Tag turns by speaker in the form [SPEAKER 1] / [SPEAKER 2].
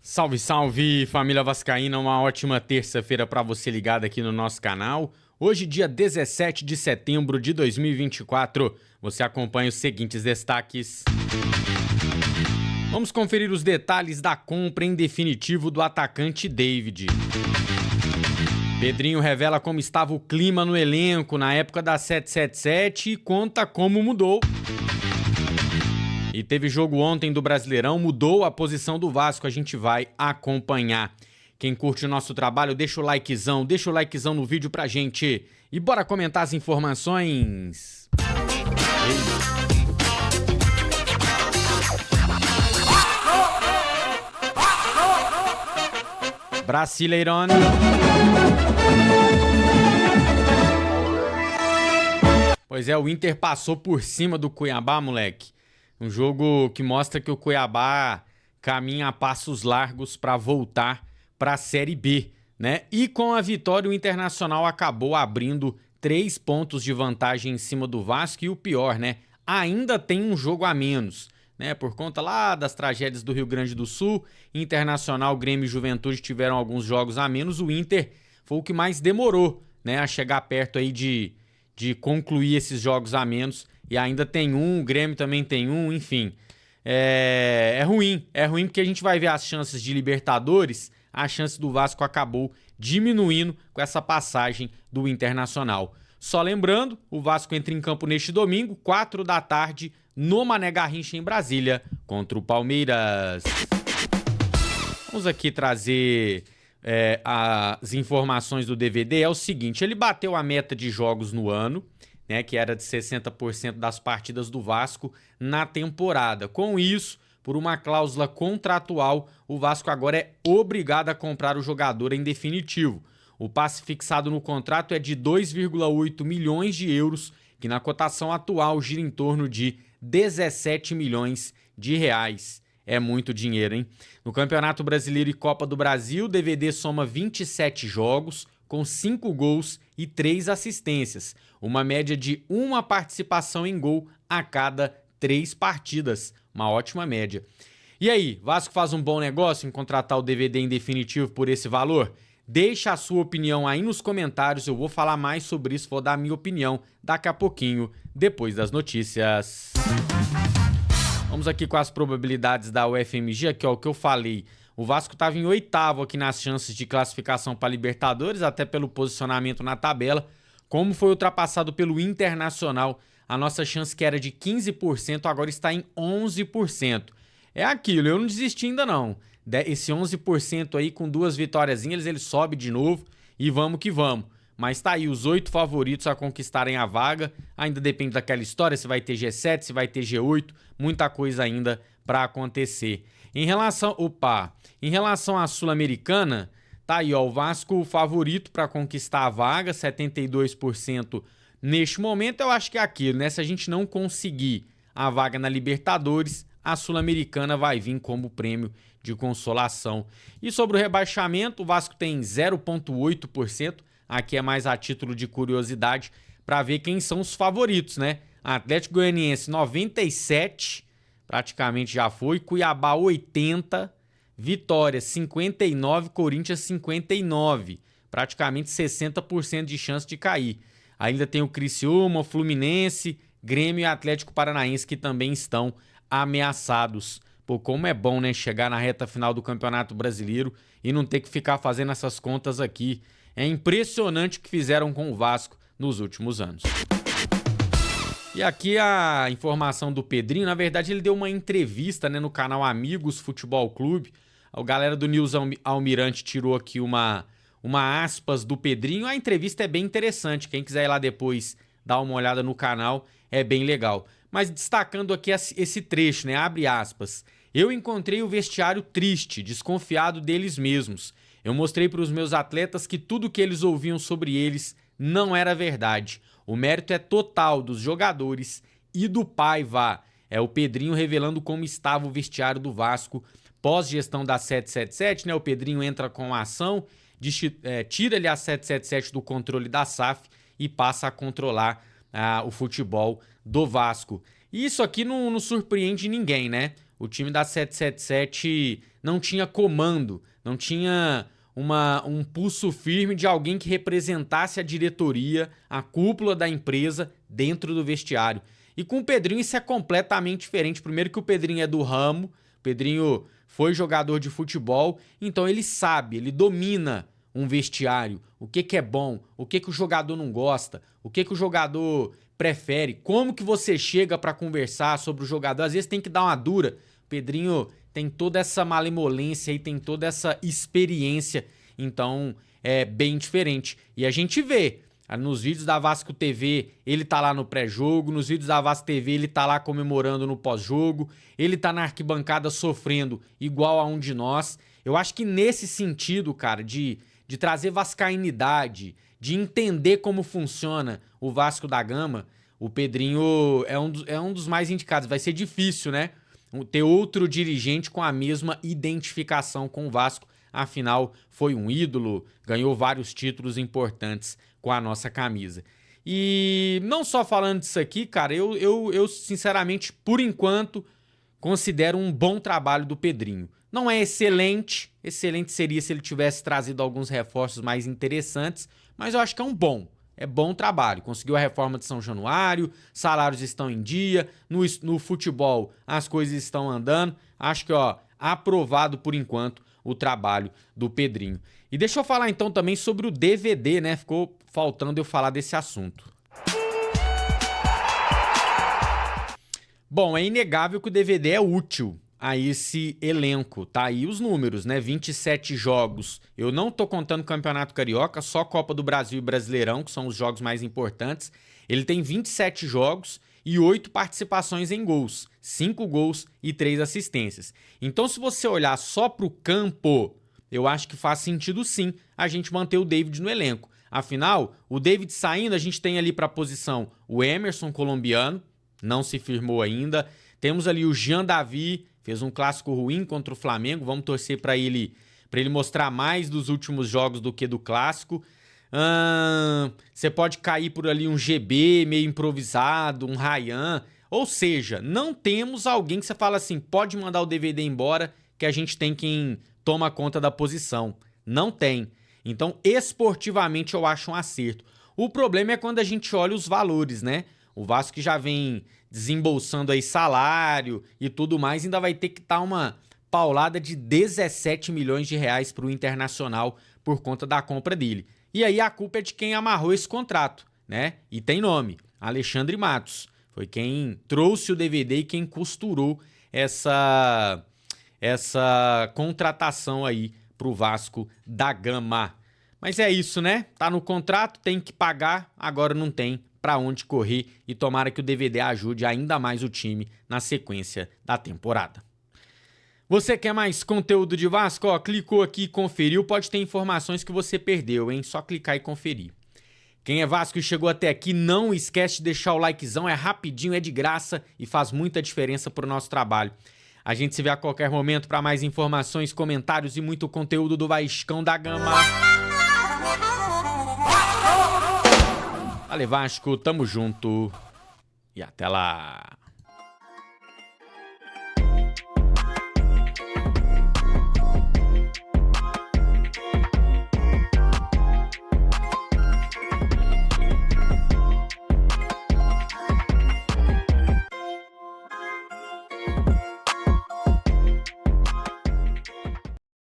[SPEAKER 1] Salve, salve, família vascaína, uma ótima terça-feira para você ligado aqui no nosso canal. Hoje, dia 17 de setembro de 2024, você acompanha os seguintes destaques. Vamos conferir os detalhes da compra em definitivo do atacante David. Pedrinho revela como estava o clima no elenco na época da 777 e conta como mudou. E teve jogo ontem do Brasileirão, mudou a posição do Vasco, a gente vai acompanhar. Quem curte o nosso trabalho, deixa o likezão no vídeo pra gente. E bora comentar as informações. Brasileirão. Pois é, o Inter passou por cima do Cuiabá, moleque. Um jogo que mostra que o Cuiabá caminha a passos largos para voltar para a Série B, né? E com a vitória, o Internacional acabou abrindo 3 pontos de vantagem em cima do Vasco. E o pior, né? Ainda tem um jogo a menos, né? Por conta lá das tragédias do Rio Grande do Sul, Internacional, Grêmio e Juventude tiveram alguns jogos a menos. O Inter foi o que mais demorou, né? A chegar perto aí de concluir esses jogos a menos. E ainda tem um, o Grêmio também tem um, enfim. É ruim porque a gente vai ver as chances de Libertadores, a chance do Vasco acabou diminuindo com essa passagem do Internacional. Só lembrando, o Vasco entra em campo neste domingo, 4 da tarde, no Mané Garrincha em Brasília, contra o Palmeiras. Vamos aqui trazer as informações do DVD. É o seguinte, ele bateu a meta de jogos no ano, né, que era de 60% das partidas do Vasco na temporada. Com isso, por uma cláusula contratual, o Vasco agora é obrigado a comprar o jogador em definitivo. O passe fixado no contrato é de 2,8 milhões de euros, que na cotação atual gira em torno de 17 milhões de reais. É muito dinheiro, hein? No Campeonato Brasileiro e Copa do Brasil, o DVD soma 27 jogos, com 5 gols e 3 assistências, uma média de uma participação em gol a cada 3 partidas, uma ótima média. E aí, Vasco faz um bom negócio em contratar o DVD em definitivo por esse valor? Deixa a sua opinião aí nos comentários, eu vou falar mais sobre isso, vou dar a minha opinião daqui a pouquinho, depois das notícias. Vamos aqui com as probabilidades da UFMG, aqui ó, o que eu falei. O Vasco estava em 8º aqui nas chances de classificação para Libertadores, até pelo posicionamento na tabela. Como foi ultrapassado pelo Internacional, a nossa chance que era de 15%, agora está em 11%. É aquilo, eu não desisti ainda não. Esse 11% aí com 2 vitóriazinhas, ele sobe de novo e vamos que vamos. Mas tá aí os 8 favoritos a conquistarem a vaga. Ainda depende daquela história, se vai ter G7, se vai ter G8, muita coisa ainda para acontecer. Em relação à Sul-Americana, tá aí ó, o Vasco favorito para conquistar a vaga, 72% neste momento. Eu acho que é aquilo, né? Se a gente não conseguir a vaga na Libertadores, a Sul-Americana vai vir como prêmio de consolação. E sobre o rebaixamento, o Vasco tem 0,8%, aqui é mais a título de curiosidade, para ver quem são os favoritos, né? Atlético Goianiense, 97%, praticamente já foi, Cuiabá 80, Vitória 59, Corinthians 59, praticamente 60% de chance de cair. Ainda tem o Criciúma, Fluminense, Grêmio e Atlético Paranaense que também estão ameaçados. Pô, como é bom, né, chegar na reta final do Campeonato Brasileiro e não ter que ficar fazendo essas contas aqui. É impressionante o que fizeram com o Vasco nos últimos anos. E aqui a informação do Pedrinho, na verdade ele deu uma entrevista, né, no canal Amigos Futebol Clube. A galera do News Almirante tirou aqui uma aspas do Pedrinho. A entrevista é bem interessante, quem quiser ir lá depois dar uma olhada no canal, é bem legal. Mas destacando aqui esse trecho, né, abre aspas. Eu encontrei o vestiário triste, desconfiado deles mesmos. Eu mostrei para os meus atletas que tudo que eles ouviam sobre eles não era verdade. O mérito é total dos jogadores e do Paiva. É o Pedrinho revelando como estava o vestiário do Vasco pós-gestão da 777, né? O Pedrinho entra com a ação, tira-lhe a 777 do controle da SAF e passa a controlar o futebol do Vasco. E isso aqui não surpreende ninguém, né? O time da 777 não tinha comando, não tinha um pulso firme de alguém que representasse a diretoria, a cúpula da empresa dentro do vestiário. E com o Pedrinho isso é completamente diferente. Primeiro que o Pedrinho é do ramo, o Pedrinho foi jogador de futebol, então ele sabe, ele domina um vestiário, o que é bom, o que o jogador não gosta, o que o jogador prefere, como que você chega para conversar sobre o jogador. Às vezes tem que dar uma dura. O Pedrinho tem toda essa malemolência e tem toda essa experiência, então é bem diferente. E a gente vê, nos vídeos da Vasco TV, ele tá lá no pré-jogo, nos vídeos da Vasco TV ele tá lá comemorando no pós-jogo, ele tá na arquibancada sofrendo igual a um de nós. Eu acho que nesse sentido, cara, de trazer vascainidade, de entender como funciona o Vasco da Gama, o Pedrinho é um dos mais indicados. Vai ser difícil, né? Ter outro dirigente com a mesma identificação com o Vasco. Afinal, foi um ídolo, ganhou vários títulos importantes com a nossa camisa. E não só falando disso aqui, cara, eu sinceramente, por enquanto, considero um bom trabalho do Pedrinho. Não é excelente, excelente seria se ele tivesse trazido alguns reforços mais interessantes, mas eu acho que é bom trabalho. Conseguiu a reforma de São Januário, salários estão em dia, no futebol as coisas estão andando. Acho que, aprovado por enquanto o trabalho do Pedrinho. E deixa eu falar então também sobre o DVD, né? Ficou faltando eu falar desse assunto. Bom, é inegável que o DVD é útil a esse elenco, tá aí os números, né? 27 jogos. Eu não tô contando Campeonato Carioca, só Copa do Brasil e Brasileirão, que são os jogos mais importantes. Ele tem 27 jogos e 8 participações em gols, 5 gols e 3 assistências. Então, se você olhar só pro campo, eu acho que faz sentido sim a gente manter o David no elenco. Afinal, o David saindo, a gente tem ali para a posição o Emerson colombiano, não se firmou ainda. Temos ali o Jean Davi, fez um clássico ruim contra o Flamengo. Vamos torcer para ele mostrar mais dos últimos jogos do que do clássico. Você pode cair por ali um GB meio improvisado, um Ryan. Ou seja, não temos alguém que você fala assim, pode mandar o DVD embora que a gente tem quem toma conta da posição. Não tem. Então, esportivamente, eu acho um acerto. O problema é quando a gente olha os valores, né? O Vasco que já vem desembolsando aí salário e tudo mais, ainda vai ter que dar uma paulada de 17 milhões de reais para o Internacional por conta da compra dele. E aí a culpa é de quem amarrou esse contrato, né? E tem nome, Alexandre Matos. Foi quem trouxe o DVD e quem costurou essa contratação aí pro Vasco da Gama. Mas é isso, né? Tá no contrato, tem que pagar, agora não tem para onde correr e tomara que o DVD ajude ainda mais o time na sequência da temporada. Você quer mais conteúdo de Vasco? Clicou aqui e conferiu, pode ter informações que você perdeu, hein? Só clicar e conferir. Quem é Vasco e chegou até aqui, não esquece de deixar o likezão, é rapidinho, é de graça e faz muita diferença pro nosso trabalho. A gente se vê a qualquer momento para mais informações, comentários e muito conteúdo do Vascão da Gama. Valeu, Vasco, tamo junto e até lá.